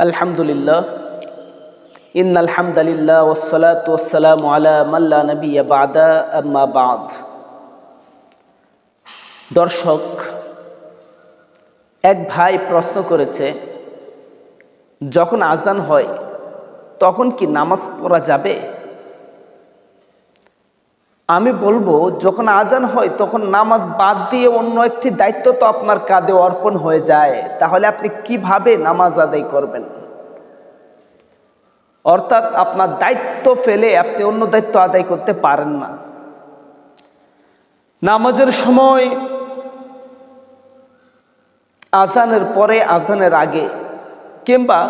আলহামদুলিল্লাহ ইন্নাল হামদালিল্লাহ ওয়াসসালাতু ওয়াসসালামু আলা মান লা নাবিয়্যা বা'দা আম্মা বা'দ। দর্শক, এক ভাই প্রশ্ন করেছে, যখন আজান হয় তখন কি নামাজ পড়া যাবে? আমি বলবো, যখন আজান হয় তখন নামাজ বাদ দিয়ে অন্য একটি দায়িত্ব তো আপনার কাঁধে অর্পণ হয়ে যায়, তাহলে আপনি কিভাবে নামাজ আদায় করবেন? অর্থাৎ আপনার দায়িত্ব ফেলে আপনি অন্য দায়িত্ব আদায় করতে পারেন না। নামাজের সময় আজানের পরে, আজানের আগে, কিংবা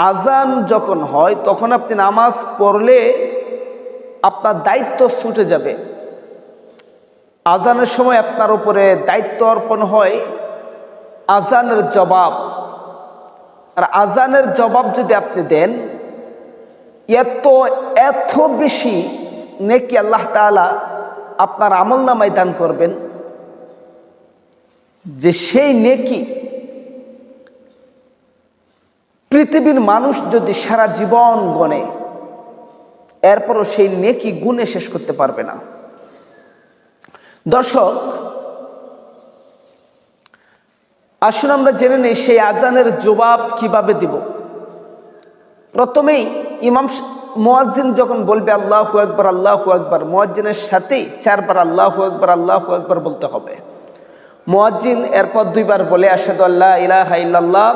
আজান যখন হয় তখন আপনি নামাজ পড়লে আপনার দায়িত্ব ছুটে যাবে। আজানের সময় আপনার উপরে দায়িত্ব অর্পণ হয় আজানের জবাব। আর আজানের জবাব যদি আপনি দেন, এত বেশি নেকি আল্লাহ তাআলা আপনার আমলনামায় দান করবেন যে সেই নেকি পৃথিবীর মানুষ যদি সারা জীবন গণে, এরপরও সেই নেকি গুণে শেষ করতে পারবে না। দর্শক, আসুন আমরা জেনে নেই সেই আজানের জবাব কিভাবে দিব। প্রথমেই ইমাম মুয়াজ্জিন যখন বলবে আল্লাহু আকবার আল্লাহু আকবার, মুয়াজ্জিনের সাথেই 4 বার আল্লাহু আকবার আল্লাহু আকবার বলতে হবে। মুয়াজ্জিন এরপর 2 বার বলে আশহাদু আল্লা ইলাহা ইল্লাল্লাহ,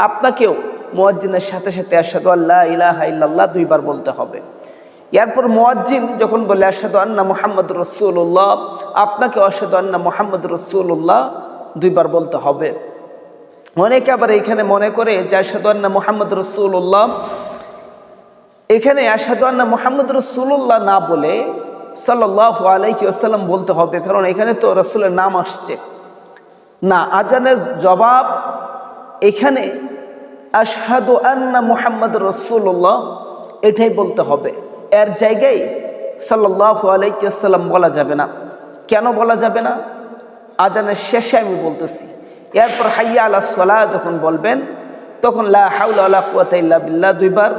আপনাকেও মুয়াজ্জিনের সাথে সাথে আশহাদু আল্লা ইলাহা ইল্লাল্লাহ 2 বার বলতে হবে। এরপর মুয়াজ্জিন যখন বলে আশহাদু আন্না মুহাম্মাদুর রাসূলুল্লাহ, আপনাকে আশহাদু আন্না মুহাম্মাদুর রাসূলুল্লাহ 2 বার বলতে হবে। অনেকে আবার এখানে মনে করে যে আশহাদু আন্না মুহাম্মাদুর রাসূলুল্লাহ, এখানে আশহাদু আন্না মুহাম্মাদুর রাসূলুল্লাহ না বলে সাল্লাল্লাহু আলাইহি ওয়াসাল্লাম বলতে হবে, কারণ এখানে তো রাসূলের নাম আসছে না। আজানের জবাব এখানে আশহাদু আন্না মুহাম্মাদুর রাসূলুল্লাহ এটাই বলতে হবে। এর জায়গায় সাল্লাল্লাহু আলাইহি ওয়াসাল্লাম বলা যাবে না। কেন বলা যাবে না? আজানের শেষে আমি বলতেছি। এরপর হাইয়া আলাস সালাহ যখন বলবেন তখন লা হাওলা ওয়ালা কুওয়াতা ইল্লা বিল্লাহ 2 বার,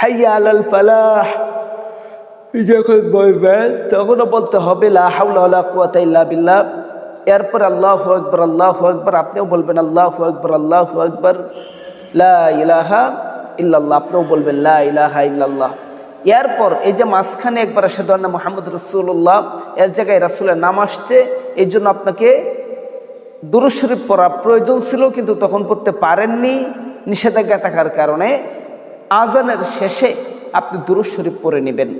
হাইয়া আলাল ফালাহ যখন বলবেন তখনও বলতে হবে লা হাওলা ওয়ালা কুওয়াতা ইল্লা বিল্লাহ। এরপর আল্লাহু আকবার আল্লাহু আকবার, আপনিও বলবেন আল্লাহু আকবার আল্লাহু আকবার, লা ইলাহা ইল্লাল্লাহ, আপনিও বলবেন লা ইলাহা ইল্লাল্লাহ। এরপর এই যে মাঝখানে একবার আশহাদু আন্না মুহাম্মাদুর রাসূলুল্লাহ, এর জায়গায় রাসূলের নাম আসছে, এই জন্য আপনাকে দুরূদ শরীফ পড়া প্রয়োজন ছিল, কিন্তু তখন পড়তে পারেননি নিষেধাজ্ঞা থাকার কারণে। আজানের শেষে আপনি দুরূদ শরীফ পড়ে নেবেন।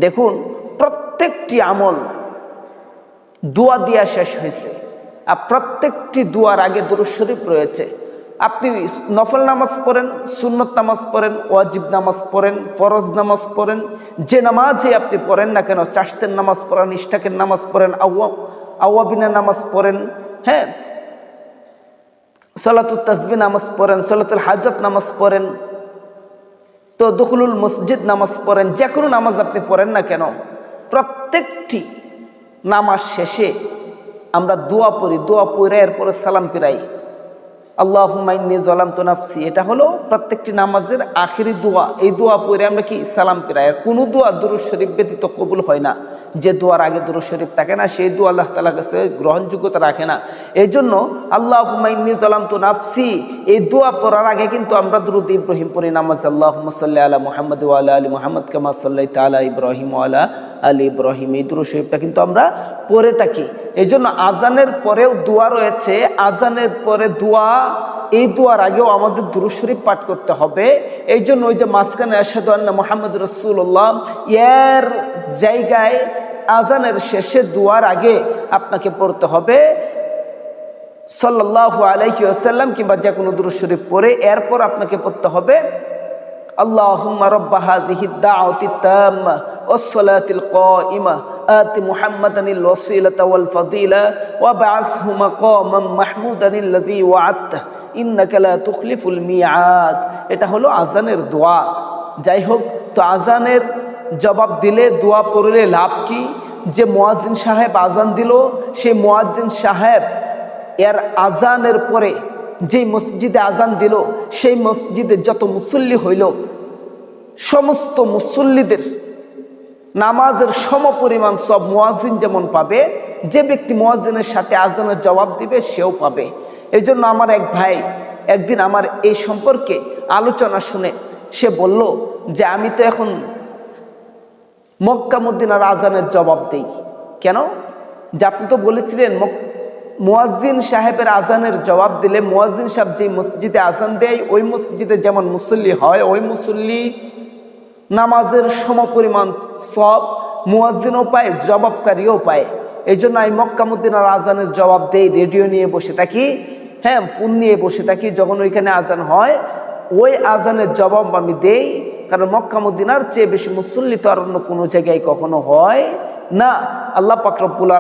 দেখুন, প্রত্যেকটি আমল দোয়া দিয়া শেষ হয়েছে, আর প্রত্যেকটি দোয়ার আগে দুরূদ শরীফ রয়েছে। আপনি নফল নামাজ পড়েন, সুন্নত নামাজ পড়েন, ওয়াজিব নামাজ পড়েন, ফরজ নামাজ পড়েন, যে নামাজে আপনি পড়েন না কেন, চাশতের নামাজ পড়েন, ইশরাকের নামাজ পড়েন, আওয়াবিনের নামাজ পড়েন, হ্যাঁ, সালাতুত তাসবিহ নামাজ পড়েন, সালাতুল হাজত নামাজ পড়েন, তো দুখুলুল মসজিদ নামাজ পড়েন, যে কোনো নামাজ আপনি পড়েন না কেন, প্রত্যেকটি নামাজ শেষে আমরা দোয়া পড়ি। দোয়া পড়ে এরপরে সালাম ফিরাই, আল্লাহুম্মা ইন্নী যালামতু নাফসি। এটা হলো প্রত্যেকটি নামাজের আখিরি দোয়া। এই দোয়া পড়ে আমরা কি সালাম ফিরাই। আর কোনো দোয়া দুরূদ শরীফ ব্যতীত কবুল হয় না। যে দোয়ার আগে দুরূদ শরীফ থাকে না, সেই দোয়া আল্লাহ তাআলার কাছে গ্রহণযোগ্যতা রাখে না। এই জন্য আল্লাহুম্মা ইন্নী যালামতু নাফসি, এই দোয়া পড়ার আগে কিন্তু আমরা দুরূদ ইব্রাহিম পড়ি নামাজ, আল্লাহুম্মা সাল্লি আলা মুহাম্মাদ ওয়া আলা আলি মুহাম্মাদ কামা সাল্লাইতা আলা ইব্রাহিম ওয়া আলা আলি ইব্রাহিম। এই দুরূদ শরীফটা কিন্তু আমরা পড়ে থাকি। এই জন্য আজানের পরেও দোয়া রয়েছে, আজানের পরে দোয়া, এই দোয়ার আগেও আমাদের দুরূদ শরীফ পাঠ করতে হবে। এই জন্য ওই যে মাঝখানে আশহাদু আন্না মুহাম্মাদুর রাসূলুল্লাহ, এর জায়গায় আজানের শেষে দোয়ার আগে আপনাকে পড়তে হবে সাল্লাল্লাহু আলাইহি ওয়াসাল্লাম কিংবা যে কোনো দুরূদ শরীফ পড়ে এরপর আপনাকে পড়তে হবে আল্লাহুম্মা রাব্বা হাযিহিদ দাওয়াতিত তাম্মা ওয়াস সালাতিল কাইমা আতি মুহাম্মাদানিল ওয়াসিলাতা ওয়াল ফাদিলা ওয়া বা'আথহু মাকামান মাহমুদানিল্লাযী ওয়া'আদতা ইন্নাকা লা তুখলিফুল মিআদ। এটা হলো আজানের দোয়া। যাই হোক, তো আজানের জবাব দিলে, দোয়া পড়লে লাভ কি? যে মুয়াজ্জিন সাহেব আজান দিল, সেই মুয়াজ্জিন সাহেব এর আজানের পরে যেই মসজিদে আজান দিল সেই মসজিদে যত মুসল্লি হইল সমস্ত মুসল্লিদের নামাজের সমপরিমাণ সব মুয়াজ্জিন যেমন পাবে, যে ব্যক্তি মুয়াজ্জিনের সাথে আজানের জবাব দিবে সেও পাবে। এই জন্য আমার এক ভাই একদিন আমার এই সম্পর্কে আলোচনা শুনে সে বলল যে আমি তো এখন মক্কা মদিনার আজানের জবাব দেই। কেন? যে আপনি তো বলেছিলেন মুয়াজ্জিন সাহেবের আজানের জবাব দিলে মুয়াজ্জিন সাহেব যে মসজিদে আজান দেয় ওই মসজিদে যেমন মুসল্লি হয় ওই মুসল্লি নামাজের সমপরিমাণ সব মুয়াজ্জিনও পায়, জবাবকারীও পায়। এই জন্য আমি মক্কা মদিনার আজানের জবাব দেই, রেডিও নিয়ে বসে থাকি, হ্যাঁ ফোন নিয়ে বসে থাকি, যখন ওইখানে আজান হয় ওই আজানের জবাব আমি দেই। কারণ মক্কা মদিনার চেয়ে বেশি মুসল্লি তো আর অন্য কোনো জায়গায় কখনো হয় না। আল্লাহ পাক রব্বুল